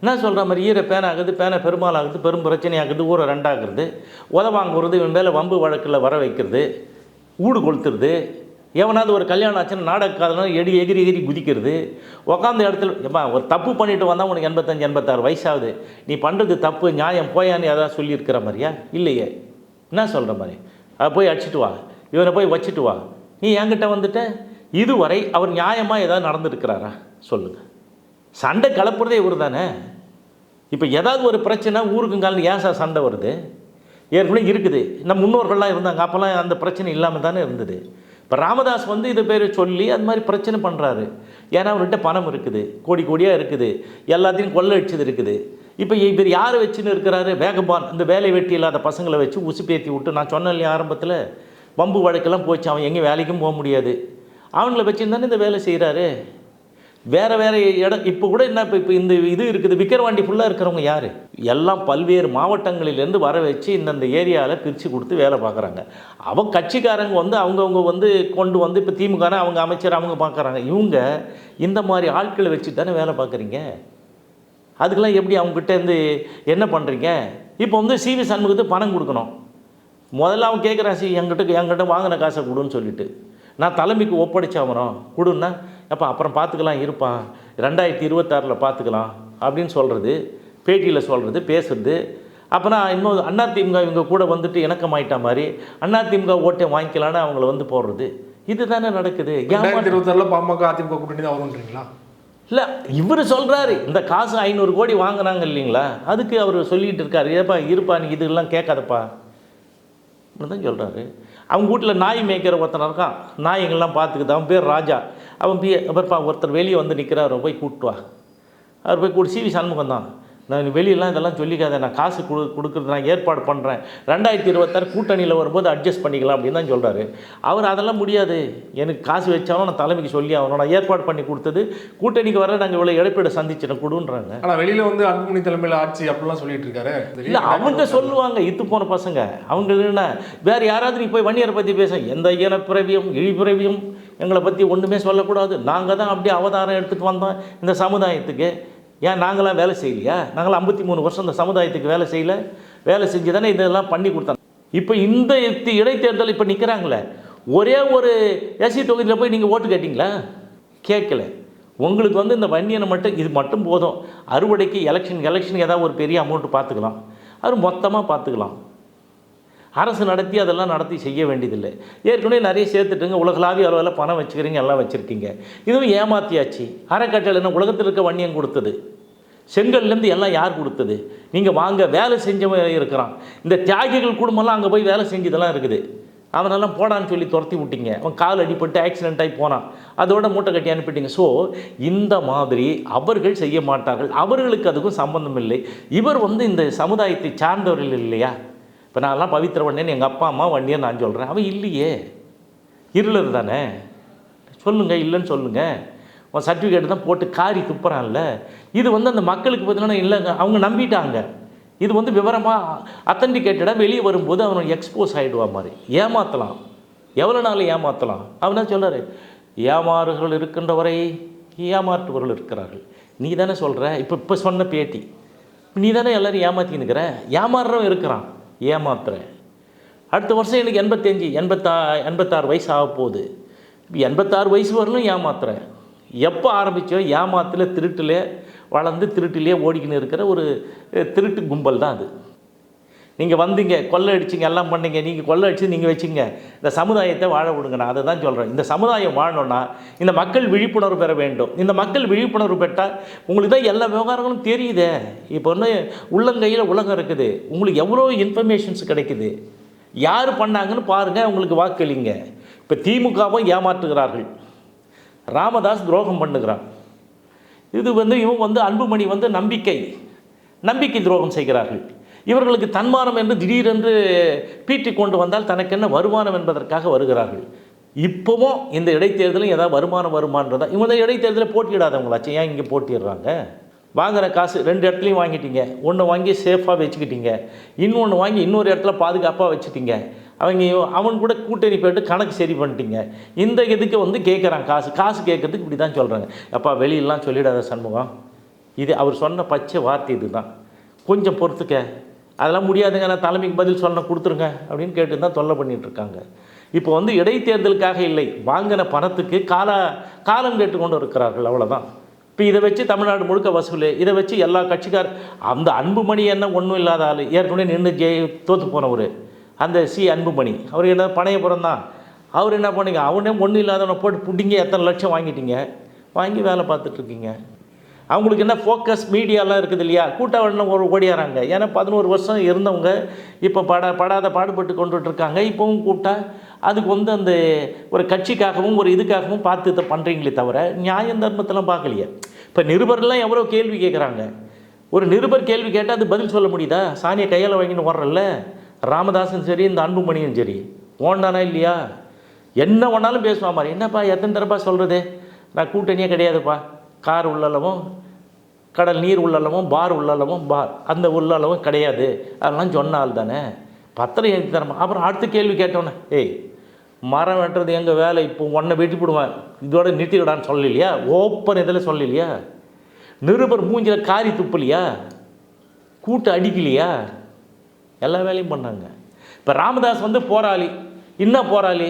என்ன சொல்கிற மாதிரி ஈர பேனாகுது, பேனை பெருமாள் ஆகுது, பெரும் பிரச்சனையாகுது, ஊரை ரெண்டாக்குறது, உதவாங்குறது, இவன் மேலே வம்பு வழக்கில் வர வைக்கிறது, ஊடு கொளுத்துறது, எவனாவது ஒரு கல்யாணம் ஆச்சுன்னா நாடக காதலாம் எகிரி குதிக்கிறது, உக்காந்த இடத்துல ஏப்பா ஒரு தப்பு பண்ணிட்டு வந்தால் உனக்கு 85 86 வயசாகுது, நீ பண்ணுறது தப்பு, நியாயம் போயான்னு எதாவது சொல்லியிருக்கிற மாதிரியா? இல்லையே. என்ன சொல்கிற மாதிரி? அதை போய் அடிச்சிட்டு வா, இவனை போய் வச்சுட்டு வா, நீ என்கிட்ட இதுவரை அவர் நியாயமாக ஏதாவது நடந்துருக்கிறாரா சொல்லுங்கள்? சண்டை கலப்புறதே இவர் தானே. இப்போ ஏதாவது ஒரு பிரச்சனை ஊருக்குங்கால ஏன் சார் சண்டை வருது? ஏற்கனவே இருக்குது. நம்ம முன்னோர்கள்லாம் இருந்தாங்க, அப்போல்லாம் அந்த பிரச்சனை இல்லாமல் தானே இருந்தது. இப்போ ராமதாஸ் வந்து இது பேர் சொல்லி அது மாதிரி பிரச்சனை பண்ணுறாரு. ஏன்னா அவர்கிட்ட பணம் இருக்குது, கோடி கோடியாக இருக்குது, எல்லாத்தையும் கொள்ளடிச்சது இருக்குது. இப்போ இவர் யாரை வச்சுன்னு இருக்கிறாரு? வேகபான், இந்த வேலை வெட்டி இல்லாத பசங்களை வச்சு உசுப்பேற்றி விட்டு, நான் சொன்னேன் இல்லையா ஆரம்பத்தில், வம்பு வழக்கெல்லாம் போச்சு, அவன் எங்கேயும் வேலைக்கும் போக முடியாது, அவங்கள வச்சுன்னு தானே இந்த வேலை செய்கிறாரு. வேறு வேறு இடம் இப்போ கூட என்ன, இப்போ இந்த இது இருக்குது, விக்கிரவாண்டி ஃபுல்லாக இருக்கிறவங்க யார்? எல்லாம் பல்வேறு மாவட்டங்களிலேருந்து வர வச்சு இந்தந்த ஏரியாவில் பிரித்து கொடுத்து வேலை பார்க்குறாங்க. அவங்க கட்சிக்காரங்க வந்து அவங்கவுங்க வந்து கொண்டு வந்து இப்போ திமுக அவங்க அமைச்சர் அவங்க பார்க்குறாங்க. இவங்க இந்த மாதிரி ஆட்களை வச்சு தானே வேலை பார்க்குறீங்க. அதுக்கெல்லாம் எப்படி அவங்ககிட்ட இருந்து என்ன பண்ணுறீங்க? இப்போ வந்து சிவி சண்முகத்துக்கு பணம் கொடுக்கணும். முதல்ல அவன் கேட்குறான், என்கிட்ட வாங்கின காசை கொடுன்னு சொல்லிட்டு, நான் தலைமைக்கு ஒப்படைச்சாமறோம் கொடுன்னா, அப்போ அப்புறம் பார்த்துக்கலாம் இருப்பான், 2026 பார்த்துக்கலாம் அப்படின்னு சொல்கிறது, பேட்டியில் சொல்கிறது, பேசுறது. அப்போனா இன்னும் அதிமுக இவங்க கூட வந்துட்டு இணக்கமாயிட்டா மாதிரி அதிமுக ஓட்டை வாங்கிக்கலான்னு அவங்கள வந்து போடுறது. இது தானே நடக்குது. 2026 பாமக அதிமுக கூட்டணி தான் வரும்ன்றீங்களா? இல்லை, இவர் சொல்கிறாரு இந்த காசு 500 கோடி வாங்கினாங்க இல்லைங்களா, அதுக்கு அவர் சொல்லிகிட்டு இருக்காரு, ஏப்பா இருப்பா நீ இதெல்லாம் கேட்காதப்பா தான் சொல்கிறாரு. அவங்க வீட்டில் நாய் மேய்க்கிற ஒருத்தன் இருக்கான், நாய்ங்கள்லாம் பார்த்துக்குது, அவன் பேர் ராஜா. அவன் அப்புறப்பா ஒருத்தர் வெளியே வந்து நிற்கிறார், போய் கூப்பிட்டு வா. அவர் போய் கூட சிவி சண்முகம் தான், நான் வெளியெல்லாம் இதெல்லாம் சொல்லிக்காத, நான் காசு கொடுக்குறது நான் ஏற்பாடு பண்ணுறேன், 2026 கூட்டணியில் வரும்போது அட்ஜஸ்ட் பண்ணிக்கலாம் அப்படின்னு தான் சொல்கிறாரு. அவர் அதெல்லாம் முடியாது, எனக்கு காசு வச்சாலும் நான் தலைமைக்கு சொல்லி ஆகணும், நான் ஏற்பாடு பண்ணி கொடுத்தது கூட்டணிக்கு வர, நாங்கள் இவ்வளோ இழப்பீடு சந்திச்சிடணும் கொடுன்றாங்க. ஆனால் வெளியில் வந்து அன்புமணி தலைமையில் ஆட்சி அப்படிலாம் சொல்லிட்டு இருக்காரு. இல்லை, அவங்க சொல்லுவாங்க இத்து போன பசங்க, அவங்க என்ன வேறு யாராவது நீ போய் வன்னியரை பற்றி பேச, எந்த இனப்பிறவியும் இழிப்பிறவியும் எங்களை பற்றி ஒன்றுமே சொல்லக்கூடாது, நாங்கள் தான் அப்படியே அவதாரம் எடுத்துகிட்டு வந்தோம் இந்த சமுதாயத்துக்கு. ஏன் நாங்களாம் வேலை செய்யலையா? நாங்களாம் 53 வருஷம் இந்த சமுதாயத்துக்கு வேலை செய்யலை? வேலை செஞ்சு தானே இதெல்லாம் பண்ணி கொடுத்தாங்க. இப்போ இந்த இடைத்தேர்தல் இப்போ நிற்கிறாங்களே, ஒரே ஒரு எஸ்சி தொகுதியில் போய் நீங்கள் ஓட்டு கேட்டிங்களா? கேட்கல. உங்களுக்கு வந்து இந்த வன்னியனை மட்டும் இது மட்டும் போதும், அறுவடைக்கு எலெக்ஷன் ஏதாவது ஒரு பெரிய அமௌண்ட்டு பார்த்துக்கலாம், அது மொத்தமாக பார்த்துக்கலாம். அரசு நடத்தி அதெல்லாம் நடத்தி செய்ய வேண்டியதில்லை. ஏற்கனவே நிறைய சேர்த்துட்டுங்க, உலகளாவிய அளவில் பணம் வச்சுக்கிறீங்க, எல்லாம் வச்சுருக்கீங்க. இதுவும் ஏமாத்தியாச்சு. அறக்கட்டளை என்ன உலகத்தில் இருக்க வன்னியம் கொடுத்தது? செங்கல்லேருந்து எல்லாம் யார் கொடுத்தது? நீங்கள் வாங்க, வேலை செஞ்சவன் இருக்கிறான். இந்த தியாகிகள் குடும்பம்லாம் அங்கே போய் வேலை செஞ்சதெல்லாம் இருக்குது. அவனெல்லாம் போடான்னு சொல்லி துரத்தி விட்டீங்க, அவன் கால் அடிபட்டு ஆக்சிடென்ட் ஆகி போனான், அதோட மூட்டை கட்டி அனுப்பிட்டீங்க. ஸோ இந்த மாதிரி அவர்கள் செய்ய மாட்டார்கள், அவர்களுக்கு அதுக்கும் சம்பந்தம் இல்லை. இவர் வந்து இந்த சமுதாயத்தை சார்ந்தவர்கள் இல்லையா? இப்போ நான்லாம் பவித்திர வண்டியன், எங்கள் அப்பா அம்மா வண்டியன் நான் சொல்கிறேன், அவன் இல்லையே, இருளர் தானே. சொல்லுங்கள், இல்லைன்னு சொல்லுங்கள். அவன் சர்டிஃபிகேட் தான் போட்டு காரி துப்புறான்ல. இது வந்து அந்த மக்களுக்கு பார்த்தீங்கன்னா இல்லைங்க, அவங்க நம்பிட்டாங்க. இது வந்து விவரமாக அத்தன்டிகேட்டடாக வெளியே வரும்போது அவன் எக்ஸ்போஸ் ஆகிடுவா மாதிரி ஏமாற்றலாம். எவ்வளோ நாள் ஏமாற்றலாம்? அவனா சொல்கிறார், ஏமாறுகள் இருக்கின்ற வரை ஏமாற்றுவர்கள் இருக்கிறார்கள். நீ தானே சொல்கிற, இப்போ சொன்ன பேட்டி, நீ தானே எல்லோரும் ஏமாற்றின்னு இருக்கிற. ஏமாறுறவன் இருக்கிறான், ஏமாத்துறேன். அடுத்த வருஷம் எனக்கு 86 வயசு ஆக போகுது. 86 வயசு வரலும் ஏமாத்துறேன். எப்போ ஆரம்பித்தோ ஏமாத்தில் திருட்டில் வளர்ந்து திருட்டிலே ஓடிக்கின்னு இருக்கிற ஒரு திருட்டு கும்பல் தான் அது. நீங்கள் வந்தீங்க, கொள்ளை அடிச்சிங்க, எல்லாம் பண்ணீங்க, நீங்கள் கொள்ளை அடிச்சு நீங்கள் வச்சுங்க, இந்த சமுதாயத்தை வாழ விடுங்க. நான் அதை தான் சொல்கிறேன். இந்த சமுதாயம் வாழணும்னா இந்த மக்கள் விழிப்புணர்வு பெற வேண்டும். இந்த மக்கள் விழிப்புணர்வு பெற்றால் உங்களுக்கு தான் எல்லா விவகாரங்களும் தெரியுதே. இப்போ ஒன்று உள்ளங்கையில் உலகம் இருக்குது, உங்களுக்கு எவ்வளோ இன்ஃபர்மேஷன்ஸ் கிடைக்குது. யார் பண்ணாங்கன்னு பாருங்கள், உங்களுக்கு வாக்களிங்க. இப்போ திமுகவும் ஏமாற்றுகிறார்கள், ராமதாஸ் துரோகம் பண்ணுகிறான். இது வந்து இவங்க வந்து அன்புமணி வந்து நம்பிக்கை துரோகம் செய்கிறார்கள். இவர்களுக்கு தன்மானம் என்று திடீரென்று பீட்டி கொண்டு வந்தால் தனக்கு என்ன வருமானம் என்பதற்காக வருகிறார்கள். இப்போவும் இந்த இடைத்தேர்தலும் ஏதாவது வருமானன்றதா? இவங்க தான் இடைத்தேர்தலில் போட்டியிடாதவங்களாச்சு, ஏன் இங்கே போட்டிடுறாங்க? வாங்குகிற காசு 2 இடத்துலையும் வாங்கிட்டீங்க. ஒன்று வாங்கி சேஃபாக வச்சுக்கிட்டீங்க, இன்னொன்று வாங்கி இன்னொரு இடத்துல பாதுகாப்பாக வச்சுட்டீங்க. அவன் கூட கூட்டணி போய்ட்டு கணக்கு சரி பண்ணிட்டீங்க. இந்த இதுக்கு வந்து கேட்குறான் காசு கேட்குறதுக்கு இப்படி தான் சொல்கிறாங்க. அப்பா வெளியெல்லாம் சொல்லிடாத சண்முகம், இது அவர் சொன்ன பச்சை வார்த்தை இது தான். கொஞ்சம் பொறுத்துக்க, அதெல்லாம் முடியாதுங்க, நான் தலைமைக்கு பதில் சொன்ன கொடுத்துருங்க அப்படின்னு கேட்டு தான் தொல்லை பண்ணிகிட்ருக்காங்க. இப்போ வந்து இடைத்தேர்தலுக்காக இல்லை, வாங்கின பணத்துக்கு காலம் கேட்டுக்கொண்டு இருக்கிறார்கள், அவ்வளோதான். இப்போ இதை வச்சு தமிழ்நாடு முழுக்க வசூல், இதை வச்சு எல்லா அந்த அன்புமணி என்ன ஒன்றும் இல்லாத ஆள், ஏற்கனவே நின்று தோற்று போனவர் அந்த அன்புமணி, அவர் என்ன பனையபுரம் தான். அவர் என்ன பண்ணீங்க, அவனே ஒன்றும் இல்லாதவனை போட்டு பிடிங்க, எத்தனை லட்சம் வாங்கிட்டீங்க, வாங்கி வேலை பார்த்துட்ருக்கீங்க. அவங்களுக்கு என்ன ஃபோக்கஸ் மீடியாலாம் இருக்குது இல்லையா, கூட்டம் ஓடியாராங்க. ஏன்னா 11 வருஷம் இருந்தவங்க இப்போ படாத பாடுபட்டு கொண்டுட்ருக்காங்க. இப்போவும் கூப்பிட்டா அதுக்கு வந்து அந்த ஒரு கட்சிக்காகவும் ஒரு இதுக்காகவும் பார்த்து இதை பண்ணுறீங்களே தவிர நியாயம் தர்மத்தெல்லாம் பார்க்கலையே. இப்போ நிருபர்லாம் எவ்வளோ கேள்வி கேட்குறாங்க. ஒரு நிருபர் கேள்வி கேட்டால் அது பதில் சொல்ல முடியுதா? சாணியை கையால் வாங்கின்னு வர்றல ராமதாஸும் சரி, இந்த அன்புமணியும் சரி, ஓண்டானா இல்லையா? என்ன வேணாலும் பேசுவான் மாதிரி. என்னப்பா எத்தனை தரப்பா சொல்கிறது, நான் கூட்டணியே கிடையாதுப்பா, கார் உள்ளளவும் கடல் நீர் உள்ளளவும் பார் உள்ளளவும் பார், அந்த உள்ளளவும் கிடையாது, அதெல்லாம் சொன்ன ஆள் தானே, பத்திரம் எழுதி தரமா. அப்புறம் அடுத்த கேள்வி கேட்டோன்னே, ஏய் மரம் வெட்டுறது எங்கள் வேலை, இப்போ ஒன்றை வெட்டிவிடுவேன், இதோட நிறுத்திவிடான்னு சொல்லலையா? ஓப்பன் இதில் சொல்லலையா? நிருபர் மூஞ்சில் காரி துப்பலையா? கூட்டு அடிக்கலையா? எல்லா வேலையும் பண்ணாங்க. இப்போ ராமதாஸ் வந்து போராளி. இன்னும் போராளி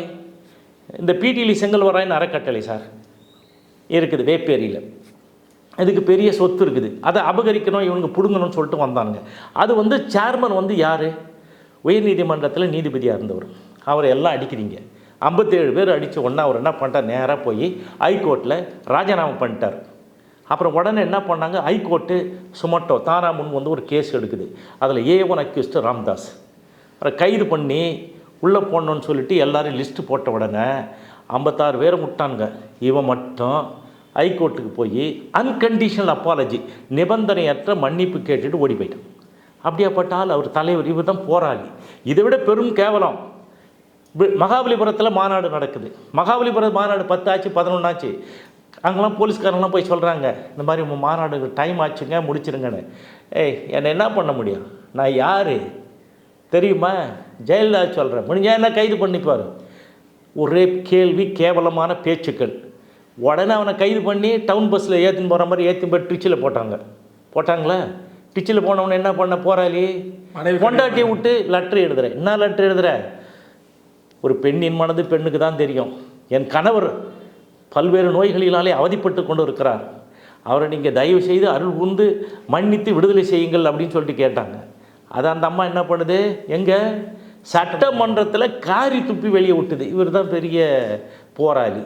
இந்த பிடிலி செங்கல்வராயன் அறக்கட்டளை சார் இருக்குது வேப்பேரியில். இதுக்கு பெரிய சொத்து இருக்குது, அதை அபகரிக்கணும், இவனுக்கு பிடுங்கணும்னு சொல்லிட்டு வந்தானுங்க. அது வந்து சேர்மன் வந்து யார்? உயர்நீதிமன்றத்தில் நீதிபதியாக இருந்தவர். அவரை எல்லாம் அடிக்கிறீங்க. 57 பேர் அடித்த உடனே அவர் என்ன பண்ணிட்டார், நேராக போய் ஹைகோர்ட்டில் ராஜினாமா பண்ணிட்டார். அப்புறம் உடனே என்ன பண்ணாங்க, ஹைகோர்ட்டு சுமட்டோ தாரா முன் வந்து ஒரு கேஸ் எடுக்குது. அதில் A1 அக்யூஸ்டு ராம்தாஸ். அவரை கைது பண்ணி உள்ளே போடணுன்னு சொல்லிட்டு எல்லோரும் லிஸ்ட்டு போட்ட உடனே 56 பேரை விட்டானுங்க. இவன் மட்டும் ஹைகோர்ட்டுக்கு போய் அன்கண்டிஷனல் அப்பாலஜி, நிபந்தனையற்ற மன்னிப்பு கேட்டுட்டு ஓடி போயிட்டான். அப்படியாப்பட்டால் அவர் தலைவர், இவர் தான் போராளி. இதை விட பெரும் கேவலம் மகாபலிபுரத்தில் மாநாடு நடக்குது. மகாபலிபுரம் மாநாடு 10 ஆச்சு 11 ஆச்சு. அங்கெல்லாம் போலீஸ்காரங்களாம் போய் சொல்கிறாங்க, இந்த மாதிரி உங்கள் மாநாடு டைம் ஆச்சுங்க, முடிச்சிருங்கன்னு. ஏய் என்னை என்ன பண்ண முடியும், நான் யார் தெரியுமா? ஜெயலலிதா சொல்கிறேன், முடிஞ்சால் என்ன கைது பண்ணிப்பார். ஒரே கேள்வி, கேவலமான பேச்சுக்கள். உடனே அவனை கைது பண்ணி டவுன் பஸ்ஸில் ஏற்றின்னு போகிற மாதிரி ஏற்றின்னு போய் டிச்சில் போட்டாங்களா? டிச்சில் போனவனை என்ன பண்ண போராளி? கொண்டாட்டியை விட்டு லெட்ரு எழுதுகிறேன். என்ன லெட்ரு எழுதுகிற? ஒரு பெண்ணின் மனது பெண்ணுக்கு தான் தெரியும். என் கணவர் பல்வேறு நோய்களினாலே அவதிப்பட்டு கொண்டு இருக்கிறார், அவரை நீங்கள் தயவு செய்து அருள் கூர்ந்து மன்னித்து விடுதலை செய்யுங்கள் அப்படின்னு சொல்லிட்டு கேட்டாங்க. அதை அந்த அம்மா என்ன பண்ணுது, எங்கே சட்டமன்றத்தில் காரி துப்பி வெளியே விட்டுது. இவர் தான் பெரிய போராளி.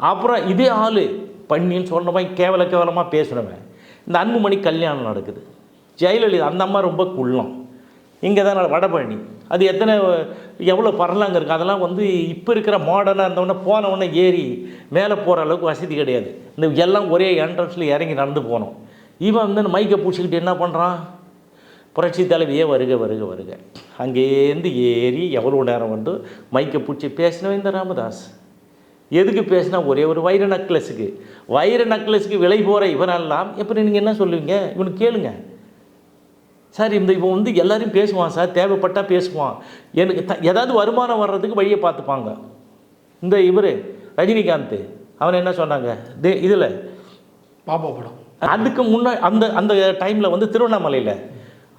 அப்புறம் இதே ஆள் பண்ணின்னு சொன்னவன் கேவலமாக பேசுனவன். இந்த அன்புமணி கல்யாணம் நடக்குது. ஜெயலலிதா அந்த அம்மா ரொம்ப குள்ளம். இங்கே தான் வடபழனி, அது எவ்வளோ பரலாங்க இருக்குது. அதெல்லாம் வந்து இப்போ இருக்கிற மாடர்னாக இருந்தவொடனே போனவொடனே ஏறி மேலே போகிற அளவுக்கு வசதி கிடையாது. இந்த எல்லாம் ஒரே என்ட்ரன்ஸில் இறங்கி நடந்து போனோம். இவன் வந்து மைக்கை பிடிச்சிக்கிட்டு என்ன பண்ணுறான், புரட்சி தலைவியே வருக வருக வருக. அங்கேருந்து ஏறி எவ்வளோ நேரம் வந்து மைக்கை பிடிச்சி பேசினவன் இந்த ராமதாஸ். எதுக்கு பேசினா, ஒரே ஒரு வைர நக்லஸுக்கு விலை போகிற இவனெல்லாம் எப்படி நீங்கள் என்ன சொல்லுவீங்க? இவனுக்கு கேளுங்க சார். இவன் வந்து எல்லாரையும் பேசுவான் சார், தேவைப்பட்டால் பேசுவான். எனக்கு ஏதாவது வருமானம் வர்றதுக்கு வழியை பார்த்துப்பாங்க. இந்த இவர் ரஜினிகாந்த் அவனை என்ன சொன்னாங்க இதில் பாப்பா படம், அதுக்கு முன்னாடி அந்த டைமில் வந்து திருவண்ணாமலையில்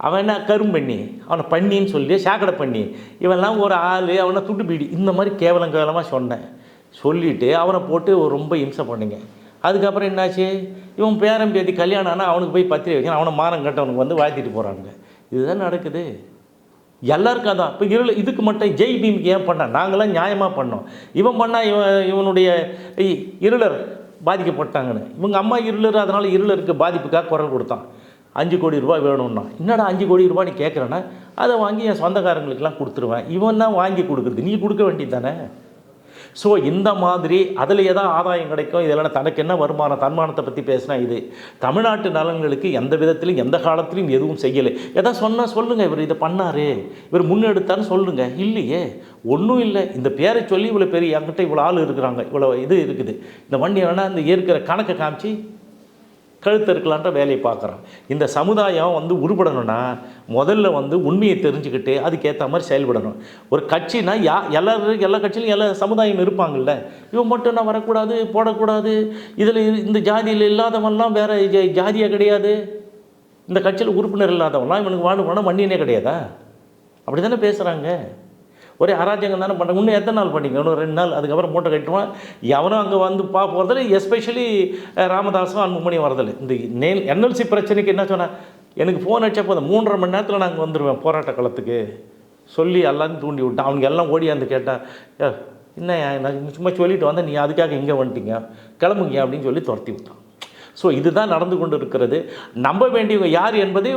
அவன் என்ன கரும்பண்ணி, அவனை பண்ணின்னு சொல்லி சாக்கடை பண்ணி, இவெல்லாம் ஒரு ஆள், அவனை துட்டு பீடி, இந்த மாதிரி கேவலமாக சொன்னேன். சொல்லிவிட்டு அவனை போட்டு ரொம்ப இம்சை பண்ணிங்க. அதுக்கப்புறம் என்னாச்சு, இவன் பேரன் பேத்தி கல்யாணம் ஆனால் அவனுக்கு போய் பத்திரிக்கை வைக்கணும், அவனை மானம் கட்டவனுக்கு வந்து வாழ்த்திட்டு போகிறானுங்க. இதுதான் நடக்குது எல்லாருக்கும். அதான் இப்போ இதுக்கு மட்டும் ஜெய் பீமுக்கு ஏன் பண்ணான்? நாங்களாம் நியாயமாக பண்ணோம். இவன் பண்ணால் இவனுடைய இருளர் பாதிக்கப்பட்டாங்கன்னு. இவங்க அம்மா இருளர், அதனால் இருளருக்கு பாதிப்புக்காக குரல் கொடுத்தான். 5 கோடி ரூபா வேணும்னா, என்னடா 5 கோடி ரூபா நீ கேட்குறேன்னா, அதை வாங்கி என் சொந்தக்காரங்களுக்கெல்லாம் கொடுத்துருவேன். இவன் தான் வாங்கி கொடுக்குறது, நீ கொடுக்க வேண்டியது தானே. ஸோ இந்த மாதிரி அதில் எதாவது ஆதாயம் கிடைக்கும், இதெல்லாம் தனக்கு என்ன வருமானம், தன்மானத்தை பற்றி பேசினா இது தமிழ்நாட்டு நலன்களுக்கு எந்த விதத்திலும் எந்த காலத்திலையும் எதுவும் செய்யலை. எதாவது சொன்னால் சொல்லுங்கள், இவர் இதை பண்ணார், இவர் முன்னெடுத்தான்னு சொல்லுங்கள். இல்லையே, ஒன்றும் இல்லை. இந்த பேரை சொல்லி இவ்வளோ பெரிய என்கிட்ட இவ்வளோ ஆள் இருக்கிறாங்க, இவ்வளோ இது இருக்குது, இந்த வண்டி வேணால் இந்த இருக்கிற கணக்கை காமிச்சு கழுத்து இருக்கலான்ற வேலையை பார்க்குறான். இந்த சமுதாயம் வந்து உருப்படணும்னா முதல்ல வந்து உண்மையை தெரிஞ்சுக்கிட்டு அதுக்கேற்ற மாதிரி செயல்படணும். ஒரு கட்சினா எல்லா கட்சியிலும் எல்லா சமுதாயம் இருப்பாங்கள்ல. இவன் மட்டும் நான் வரக்கூடாது, போடக்கூடாது, இதில் இந்த ஜாதியில் இல்லாதவன்லாம் வேறு ஜாதியாக கிடையாது, இந்த கட்சியில் உறுப்பினர் இல்லாதவன்லாம் இவனுக்கு வாழ்வானா வண்டியனே கிடையாதா? அப்படி தானே பேசுகிறாங்க. ஒரே அராஜகம் தானே பண்ணுறாங்க. இன்னும் எத்தனை நாள் பண்ணிங்க? இன்னும் 2 நாள், அதுக்கப்புறம் மூட்டை கட்டுவான். எவனும் அங்கே வந்து போகிறதில்ல. எஸ்பெஷலி ராமதாஸும் அன்புமணியும் வரதில்லை. இந்த NLC பிரச்சனைக்கு என்ன சொன்னேன், எனக்கு ஃபோன் அடிச்சா போதும் 3.5 மணி நேரத்தில் நான் அங்கே வந்துடுவேன் போராட்ட களத்துக்கு சொல்லி எல்லாத்தையும் தூண்டி விட்டான். அவனுக்கு எல்லாம் ஓடியாந்து கேட்டால், என்ன நான் சும்மா சொல்லிட்டு வந்தேன், நீ அதுக்காக இங்கே வந்துட்டீங்க, கிளம்புங்க அப்படின்னு சொல்லி துரத்தி விட்டான். ஸோ இதுதான் நடந்து கொண்டு இருக்கிறது. நம்ப வேண்டியவங்க யார் என்பதே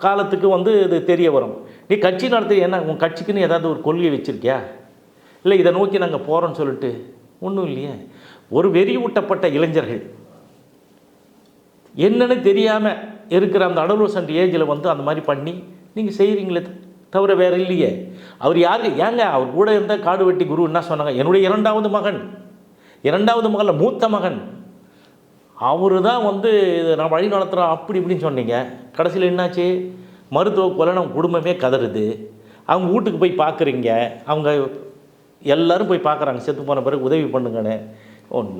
காலத்துக்கு வந்து இது தெரிய வரும். நீ கட்சி நடத்தி என்ன உன் கட்சிக்குன்னு ஏதாவது ஒரு கொள்கை வச்சுருக்கியா? இல்லை இதை நோக்கி நாங்கள் போகிறோன்னு சொல்லிட்டு ஒன்றும் இல்லையே. ஒரு வெறியூட்டப்பட்ட இளைஞர்கள் என்னன்னு தெரியாமல் இருக்கிற அந்த அடலோசன்ட் ஏஜில் வந்து அந்த மாதிரி பண்ணி நீங்கள் செய்கிறீங்களே தவிர வேறு இல்லையே. அவர் யாருக்கு ஏங்க அவர் கூட இருந்தால் காடு வெட்டி குரு என்ன சொன்னாங்க? என்னுடைய இரண்டாவது மகன் மூத்த மகன் அவரு தான் வந்து நான் வழி நடத்துகிறோம் அப்படி இப்படின்னு சொன்னீங்க. கடைசியில் என்னாச்சு? மருத்துவ கொலை நம்ம குடும்பமே கதறுது. அவங்க வீட்டுக்கு போய் பார்க்குறீங்க, அவங்க எல்லோரும் போய் பார்க்குறாங்க செத்து போன பிறகு உதவி பண்ணுங்கன்னு.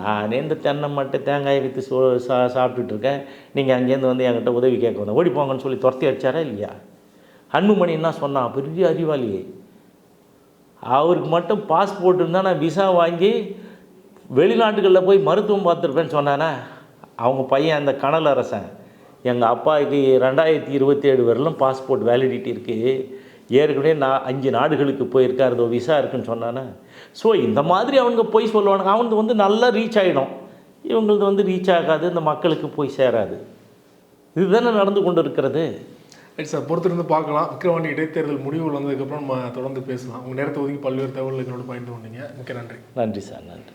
நானே இந்த தென்னை மட்டை தேங்காயை விற்று சாப்பிட்டுட்டு இருக்கேன், நீங்கள் அங்கேருந்து வந்து என்கிட்ட உதவி கேட்க வந்தேன், ஓடி போங்கன்னு சொல்லி துரத்தி அடிச்சாரா இல்லையா? அன்புமணி என்ன சொன்னான்? பெரிய அறிவாளி. அவருக்கு மட்டும் பாஸ்போர்ட் இருந்தால் நான் விசா வாங்கி வெளிநாட்டுகளில் போய் மருத்துவம் பார்த்துருப்பேன்னு சொன்னானே. அவங்க பையன் அந்த கனல் அரசன், எங்கள் அப்பாவுக்கு 2027 வரலும் பாஸ்போர்ட் வேலிடிட்டி இருக்குது, ஏற்கனவே நான் 5 நாடுகளுக்கு போயிருக்கார், அதோ விசா இருக்குன்னு சொன்னானே. ஸோ இந்த மாதிரி அவங்க போய் சொல்லுவானுங்க. அவனுக்கு வந்து நல்லா ரீச் ஆகிடும், இவங்களது வந்து ரீச் ஆகாது, இந்த மக்களுக்கு போய் சேராது. இதுதானே நடந்து கொண்டு இருக்கிறது. ரைட் சார், பொறுத்திருந்து பார்க்கலாம். விக்கிரவாண்டி இடைத்தேர்தல் முடிவுகள் வந்ததுக்கப்புறம் நம்ம தொடர்ந்து பேசலாம். உங்கள் நேரத்தை ஒதுக்கி பல்வேறு தகவல்கள் என்னோட பகிர்ந்து கொண்டீங்க. மிக்க நன்றி. நன்றி சார், நன்றி.